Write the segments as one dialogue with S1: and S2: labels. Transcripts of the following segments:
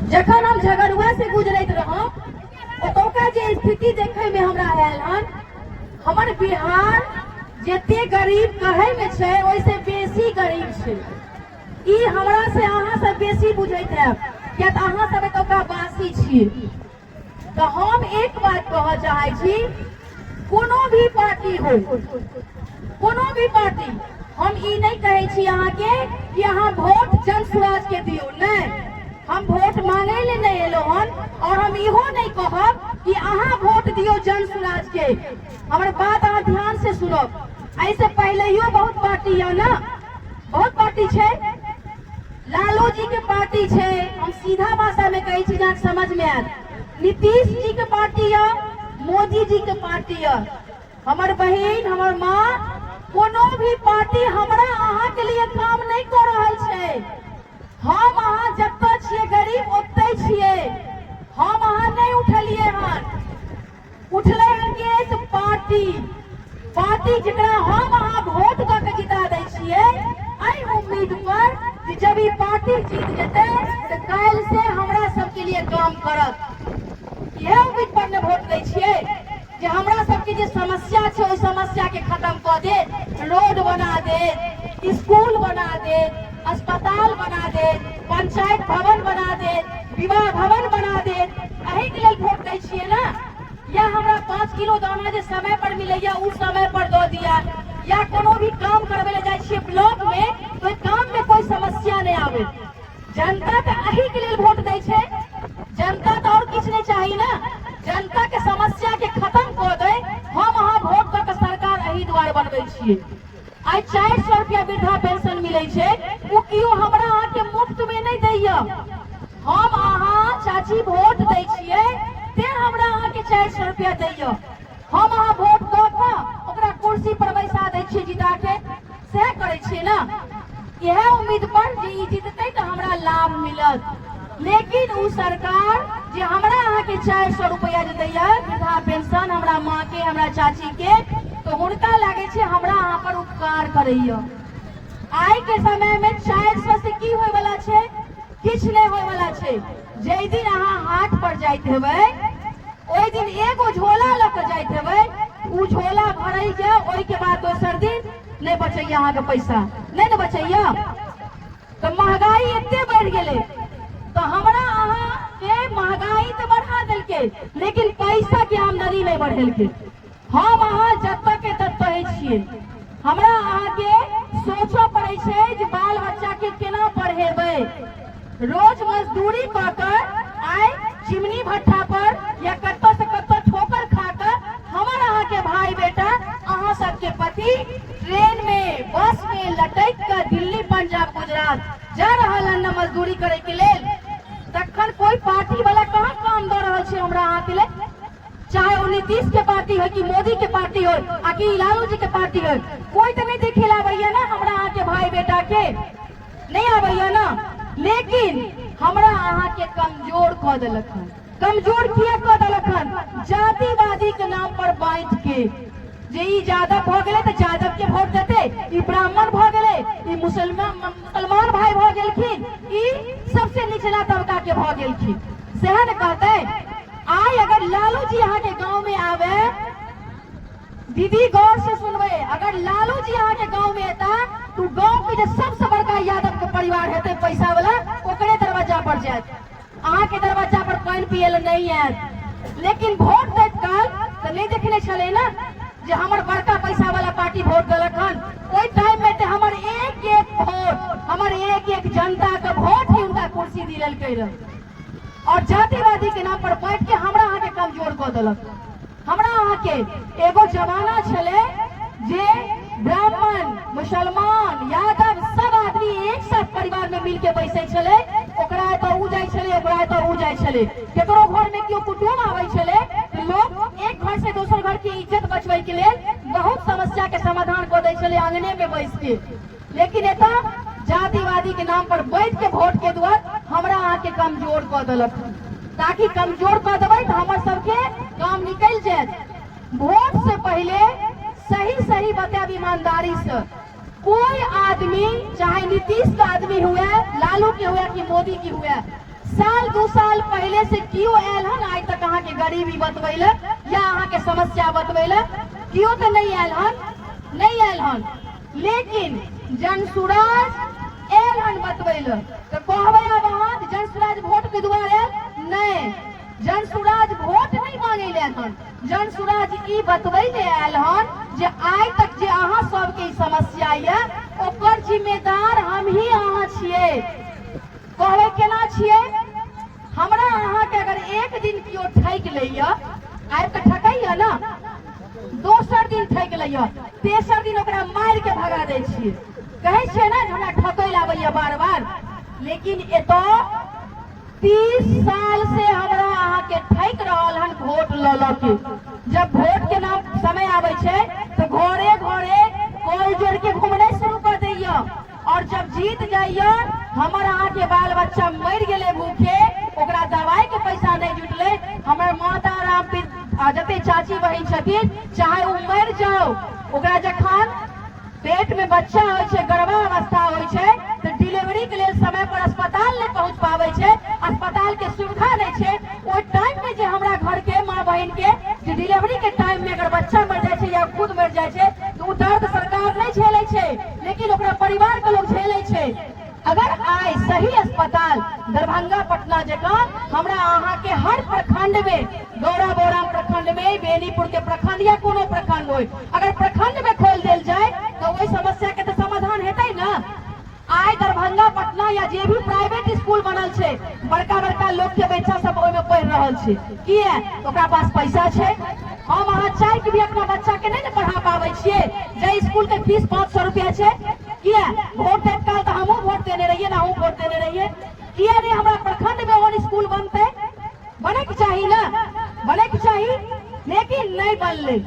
S1: जखन हम झगड़ुआ से गुजरैत रहौं ओतुका जे स्थिति देखे में हमरा आयल हन, हमर बिहार जते गरीब कहे में छै ओइसे बेसी गरीब छै। ई हमरा से अहाँ सब बेसी बुझैत है, किया तऽ अहाँ सब एतुका वासी छियै। तो हम एक बात कह चाहे छी, कोनो भी पार्टी हो, कोनो भी पार्टी, हम ई नहीं कहे छी अहाँ के कि अहाँ वोट जन स्वराज के दियो, नहीं, हम वोट मांगे ले नहीं एलो हन। और हम इहो नहीं कहब कि अहाँ वोट दियो जन स्वराज के। हमर बात अहाँ ध्यान से सुनो। ऐसे पहले बहुत पार्टी है ना, बहुत पार्टी छे, लालू जी के पार्टी छे, हम सीधा भाषा में कहे छी जहाँ समझ में आए, नीतीश जी के पार्टी है, मोदी जी के पार्टी है। हमर बहन, हमर माँ, कोनो भी पार्टी हमरा अहाँ के लिए काम नहीं कर रहा छे। हम अहाँ जब तक छिए गरीब ओते छिए, हम अहाँ नहीं उठलिए हन, उठले हन के पार्टी, पार्टी जकरा हम अहाँ वोट दऽ के जिता दै छिए, एहि उम्मीद पर कि जब ई पार्टी जीत जेतै तऽ काल्हि से हमरा सबके लिए काम करत। यह उम्मीद पर ने वोट दै छिए जे हमरा सबके जे समस्या छै ओहि समस्या के खत्म कऽ दे, रोड बना दे, स्कूल बना दे, अस्पताल बना दे, पंचायत भवन बना दे, विवाह भवन बना दे। एहि के लेल वोट दै छिए ना। या हमरा 5 किलो दाना जे समय पर मिलैया उस समय पर दऽ दिया, या कोनो भी काम करबे ले जाय छिए ब्लॉक में तो काम में कोई समस्या नहीं आवे। जनता के एहि के लेल वोट दै छै। जनता तो और किछ नहीं चाहिए ना, जनता के समस्या के खत्म कऽ दे, हम अहाँ वोट दऽ के सरकार एहि दुआरे बनबै छिए। आई 400 रुपया वृद्धा पेंशन मिले छै, वो कियो हमरा अहाँ के मुफ्त में नहीं दैया। हम अहाँ चाची वोट दै छिए ते हमरा अहाँ के 400 रुपया दैया। हम अहाँ वोट दऽ के ओकरा कुर्सी पर बैसा दै छिए जिता के, सह करे छिए ना। यह उम्मीद पर जे ई जीततै तऽ हमरा लाभ मिलत। लेकिन उ सरकार जे हमरा अहाँ के 400 रुपया जे दैया वृद्धा पेंशन हमरा माँ के, हमरा चाची के, तो हुनका लागे छै हमरा अहाँ पर उपकार करैया। आई के समय में 400 से की होय वाला छै, किछ नहीं होय वाला छै। जे दिन अहाँ हाट पर जाइत हेबै ओहि दिन एगो झोला लऽ के जाइत हेबै, उ झोला भरै जाए, ओहि के बाद दोसर दिन नहीं बचैया अहाँ के पैसा, नहीं ने बचैया। तो महंगाई एते बढ़ गेलै, तो हमरा अहाँ के महंगाई तो बढ़ा देलकै लेकिन पैसा के आमदनी नहीं बढ़ेलकै। हम अहाँ जतऽ के ततऽ छिए, हमरा अहाँ के सोचो पड़ै छै जे बाल बच्चा के केना पढ़ेबै। रोज मजदूरी कऽ कर आइ चिमनी भट्ठा पर या कतऽ से कतऽ ठोकर खा कर हमर अहाँ के भाई बेटा, अहाँ सबके पति ट्रेन में, बस में लटक कर दिल्ली, पंजाब, गुजरात जा रहल हन मजदूरी करे के लेल। तखन कोई पार्टी वाला कहाँ काम दऽ रहल छै हमरा अहाँ के लेल? चाहे वो नीतीश के पार्टी हो कि मोदी के पार्टी हो आ कि लालू जी के पार्टी हो, कोई तो नहीं देखे आबैया ना हमरा अहाँ के भाई बेटा के, नहीं आबैया ना। लेकिन हमरा अहाँ के कमजोर कऽ देलक हन। कमजोर किया कऽ देलक हन? जातिवादी के नाम पर बांट के, जे ई यादव भऽ गेलै तऽ यादव के वोट देते, ई ब्राह्मण भऽ गेलै, ई मुसलमान भाई भऽ गेलखिन, ई सबसे निचला तबका के भऽ गेलखिन, सएह ने कहते। आई अगर लालू जी यहाँ के गांव में आवे, दीदी गौर से सुनबे, अगर लालू जी यहाँ के गांव में आता तो गांव के जो सबसे बड़का यादव के परिवार हेते पैसा वाला, ओकरे दरवाजा पर जाए, अहाँ के दरवाजा पर पानी पिए ला नहीं आयत। लेकिन वोट दैत काल तो नहीं देखने छले ना जे हमर बड़का पैसा वाला पार्टी वोट देलक हन। ओई टाइम में हमर एक एक वोट, हमर एक एक जनता के वोट ही उनका कुर्सी दिलकै रह। और जातिवादी के नाम पर बैठ के हमरा अहाँ के कमजोर कऽ देलक। हमरा अहाँ के एगो जमाना छले जे ब्राह्मण, मुसलमान, यादव सब आदमी एक साथ परिवार में मिल के बैसे छले, ओकरा एतऽ उ जाय छले, ओकरा एतऽ उ जाय छले। केकरो घर में केओ कुटुम्ब आबै छले तो लोग एक घर से दोसर घर की इज्जत बचबै के लेल बहुत समस्या के समाधान कऽ दै छले आंगने में बैस के। लेकिन एतऽ जातिवादी के नाम पर बैठ के वोट के दुआर हमरा अहाँ के कमजोर कऽ देलक, ताकि कमजोर कऽ देबै तो हमर सबके काम निकल जाए। वोट से पहले सही सही बताब ईमानदारी से, कोई आदमी चाहे नीतीश का आदमी हुए, लालू के हुए कि मोदी की हुए, साल 2 साल पहले से क्यों आयल हन आज तक अहाँ के गरीबी बतबैले या अहाँ के समस्या बतबैले? क्यों तो नहीं आयल हन, नहीं आयल हन। लेकिन जनसुराज आयल हन बतबैले तो कहबै अब अहाँ जनसुराज वोट के दुआरे? नहीं, जनसुराज वोट नहीं मांगे ले हन। जनसुराज ई बतबैले आयल हन जे आज तक जे अहाँ सबके समस्या ये ओकर जिम्मेदार हम ही अहाँ छियै। कहबै केना छियै? हमरा अहाँ के अगर एक दिन कियो ठैक लैया, आबि के ठकैया ना, दोसर दिन ठैक लैया, तेसर दिन ओकरा मारि के भगा दै छियै। कहै छियै ना हमरा ठकै ला आबैया बार बार। लेकिन एतो 30 साल से हमरा अहाँ के ठैक रहल हन वोट ल के। जब वोट के नाम समय आबै छै तो घरे घरे कोल जोड़ के घूमने शुरू कर दैया। और जब जीत जाइए हमर अहाँ के बाल बच्चा मर गेले भूखे, ओकरा दवाई के पैसा नहीं जुटले, हमर माता राम जते चाची बहिन छथिन चाहे वो मर जाओ, ओकरा जखन पेट में बच्चा हो छै, गर्भावस्था हो छै तो डिलीवरी के लिए समय पर अस्पताल नहीं पहुंच पावे छै, अस्पताल के सुविधा नहीं छै, ओइ टाइम में जे हमरा घर के माँ बहन के जे डिलीवरी के टाइम में अगर बच्चा मर जाए छै या खुद मर जाए छै तो दर्द सरकार नहीं झेले छै, लेकिन ओकरा परिवार के लोग झेले छै। अगर आए सही अस्पताल दरभंगा पटना जगह हमरा अहाँ के हर प्रखंड में, गौरा प्रखंड में, बेनीपुर के प्रखंड या कोनो प्रखंड हो, अगर प्रखंड में खोल देल जाए तो वही समस्या के तो समाधान हेतै ना। आइ दरभंगा पटना या जे भी प्राइवेट स्कूल बनल छै, बड़का बड़का लोग के बच्चा सब ओहिमे पढ़ रहल छै, किया? ओकरा पास पैसा छै। हम अहाँ चाह के भी अपना बच्चा के नहीं पढ़ा पावे छियै, जे स्कूल के फीस 500 रुपया छै। किया? वोट देत काल तो हमहूँ वोट देने रहिए ना, वोट देने रहिए। किया नहीं हमरा प्रखंड में और स्कूल बनते? बने के चाहिए ना, बने के चाहिए, लेकिन नहीं बनले।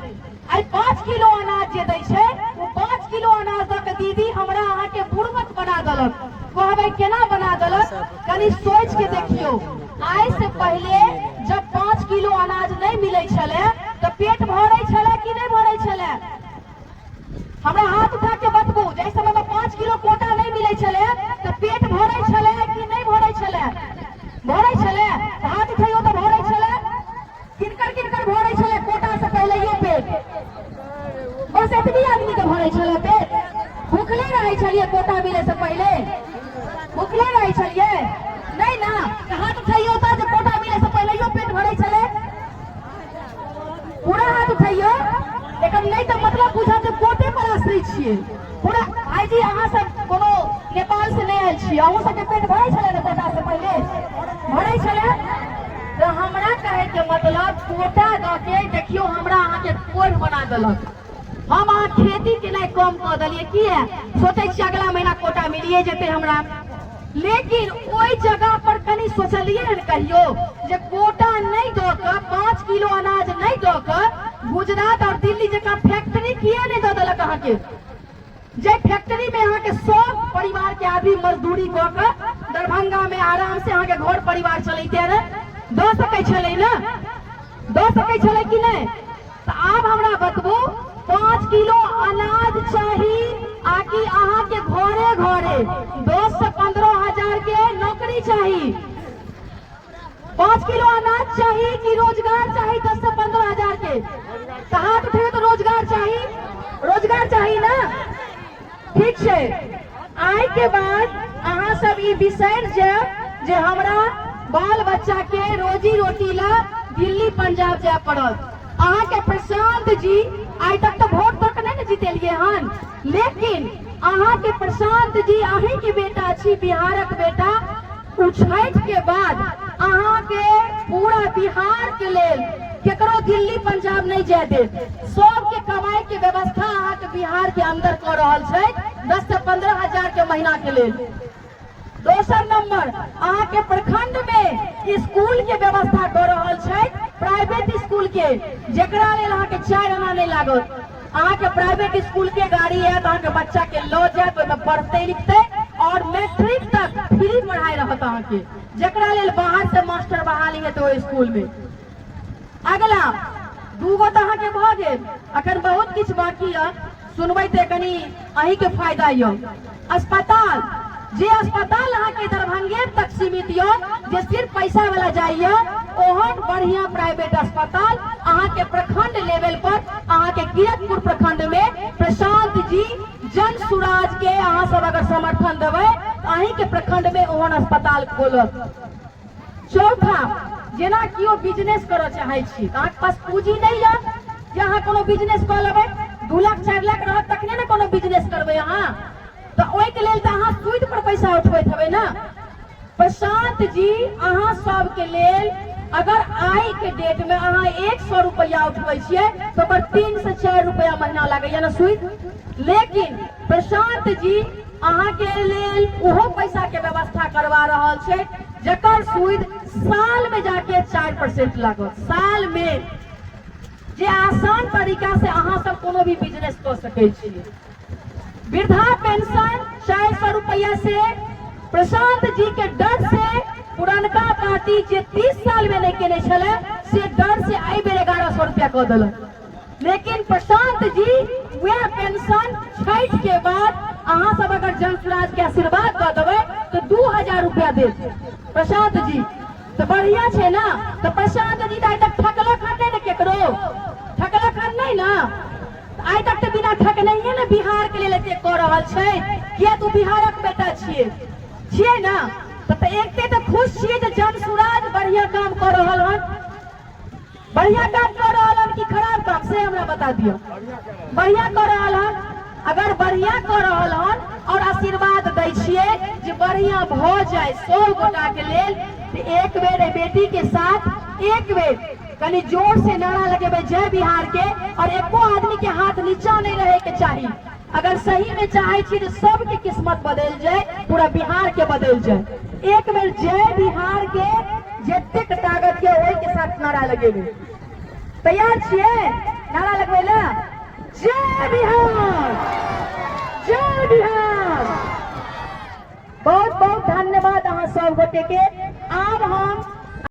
S1: आई 5 किलो अनाज जे दै छै वो 5 किलो अनाज दऽ के दीदी हमरा अहाँ के बुड़बक बना देलक। कहबै केना बना देलक? कनी सोच के देखियो। आइ से पहले जब 5 किलो अनाज नहीं मिले छले तो पेट भरे छले कि नहीं भरे छले? हमरा हाथ उठा के बतबू, जै समय में 5 किलो कोटा नहीं मिले छले तो पेट भरे छले कि नहीं भरे छले? भरे छले? हाथ उठाइयो तो भरे छले? किनकर किनकर भरे छले कोटा से पहले ये पेट? बस इतनी आदमी के भरे छले पेट? भूखले रहे छलिए कोटा मिले से पहले? भूखले रहे छलिए? नहीं ना। हाथ उठाइयो तो जो कोटा मिले से पहले यो पेट भरे छले? पूरा हाथ उठाइयो। लेकिन नहीं तो मतलब बुझा जे कोटे पर आश्रित छियै पूरा। आई जी अहाँ सब कोनो नेपाल से नहीं आयल छियै, अहूँ सबके पेट भरे छले ना कोटा से पहले? भरे छले? तो हमरा कहे के मतलब कोटा द के देखियो हमरा अहाँ के कोढ़ बना देलक। हम अहाँ खेती के नहीं कम कऽ देलिए। किया? सोचे छी अगला महीना कोटा मिलिए जेते हमरा। लेकिन ओई जगह पर कनी सोचलिए न कहियो जे कोटा नहीं दऽ के 5 किलो अनाज नहीं दऽ के गुजरात और दिल्ली जगह फैक्ट्री किया नहीं दऽ देलक अहाँ के? जे फैक्ट्री में अहाँ के 100 परिवार के आदमी मजदूरी कऽ के दरभंगा में आराम से अहाँ के घर परिवार चलैते रहे, दऽ सकै छलै ना? दऽ सकै छलै कि नहीं? तो आब हमरा बतबू 5 किलो अनाज चाहिए आकि अहाँ के घरे घरे 10 से 15 हजार के नौकरी चाहिए? 5 किलो अनाज चाहिए कि रोजगार चाहिए 10 से 15 हजार के? तो हाथ उठे तो रोजगार चाहिए, रोजगार चाहिए ना? ठीक है। आइ के बाद अहाँ सब ई बिसर जाए जे हमरा बाल बच्चा के रोजी रोटी ला दिल्ली पंजाब जाए पड़त। अहाँ के प्रशांत जी आज तक तो वोट तक नहीं जीतेलिए हन, लेकिन अहाँ के प्रशांत जी अहीं के बेटा छी, बिहारक बेटा। उछैठ के बाद अहाँ के पूरा बिहार के लेल केकरो दिल्ली पंजाब नहीं जाए दे, सबके कमाई के व्यवस्था अहाँ के बिहार के अंदर कर रहल छै 10 से 15 हजार के महीना के लेल। दोसर नंबर अहाँ के प्रखंड में स्कूल के व्यवस्था कर रहल छै, प्राइवेट स्कूल के, जेकरा लेल अहाँ के 4 आना नहीं लागत। अहाँ के प्राइवेट स्कूल के गाड़ी है तो अहाँ के बच्चा के लो जाए तो पढ़ते लिखते और मैट्रिक तक फ्री पढ़ाई रहत अहाँ के, जेकरा लेल बाहर से मास्टर बहाली है तो स्कूल में। अगला 2 गो तो अहाँ के भ गेल, अखन बहुत किछ बाकी है, सुनबै ते कनी अहीं के फायदा यो। अस्पताल जे अस्पताल अहाँ के दरभंगे तक सीमित यो, जे सिर्फ पैसा वाला जाइयो, ओहन बढ़िया प्राइवेट अस्पताल अहाँ के प्रखंड लेवल पर, अहाँ के कीरतपुर प्रखंड में प्रशांत जी जन सुराज के अहाँ सब अगर समर्थन देवे तो अहीं के प्रखंड में ओहन अस्पताल खोलत। चौथा, जेना कियो बिजनेस करऽ चाहे छी, अहाँ के पास पूंजी नहीं है जे अहाँ कोनो बिजनेस कऽ लेबै, 2 लाख 4 लाख रहत तखने ने कोनो बिजनेस करबै अहाँ, तो ओहि के लेल तो अहाँ सूद पर पैसा उठबैत हेबै ना। प्रशांत जी अहाँ सब के लेल अगर आइ के डेट में अहाँ 100 रुपया उठबै छियै तो ओकर 3 से 4 रुपया महीना लागैया ना सूद। लेकिन प्रशांत जी अहाँ के लेल ओहो पैसा के व्यवस्था करवा रहल छै, जकर सूद साल में जाके 4% लागत। साल में जे आसान तरीका से अहाँ सब कोनो भी बिजनेस कर सकै छियै। वृद्धा पेंशन 400 रुपया से प्रशांत जी के डर से पुरनका पार्टी जे 30 साल में नहीं केने छले से डर से आई बेर 1100 रुपया कऽ देलक। लेकिन प्रशांत जी वह पेंशन छठ के बाद अहाँ सब अगर जन सुराज के आशीर्वाद दऽ देबै तो 2000 रुपया देत प्रशांत जी, तो बढ़िया छे ना। तो प्रशांत जी आइ तक ठकलक हन नहीं केकरो, ठकलक हन नहीं ना, आइ तक तो बिना ठकने ने बिहार के लेल एते कऽ रहल छै, किया तू बिहारक बेटा छियै ना। तो एकते तो खुश छियै जे जन सुराज बढ़िया काम कर रहल हन, बढ़िया काम कर रहल हन कि खराब काम से हमरा बता दियो। बढ़िया कर रहल हन, अगर बढ़िया कर रहल हन और आशीर्वाद दै छियै जे बढ़िया भ जाए 100 गोटा के लेल, तो एक बेर बेटी के साथ एक बेर कनी जोर से नारा लगेबे जय बिहार के, और एको आदमी के हाथ नीचा नहीं रहे के चाहिए। अगर सही में चाहे छी तो सबके किस्मत बदल जाए, पूरा बिहार के बदल जाए। एक बेर जय बिहार के जतेक ताकत के ओहि के साथ नारा लगेबे। तैयार छियै नारा लगबै ला? जय बिहार, जय बिहार। बहुत बहुत धन्यवाद अहाँ सब गोटे के। आब हम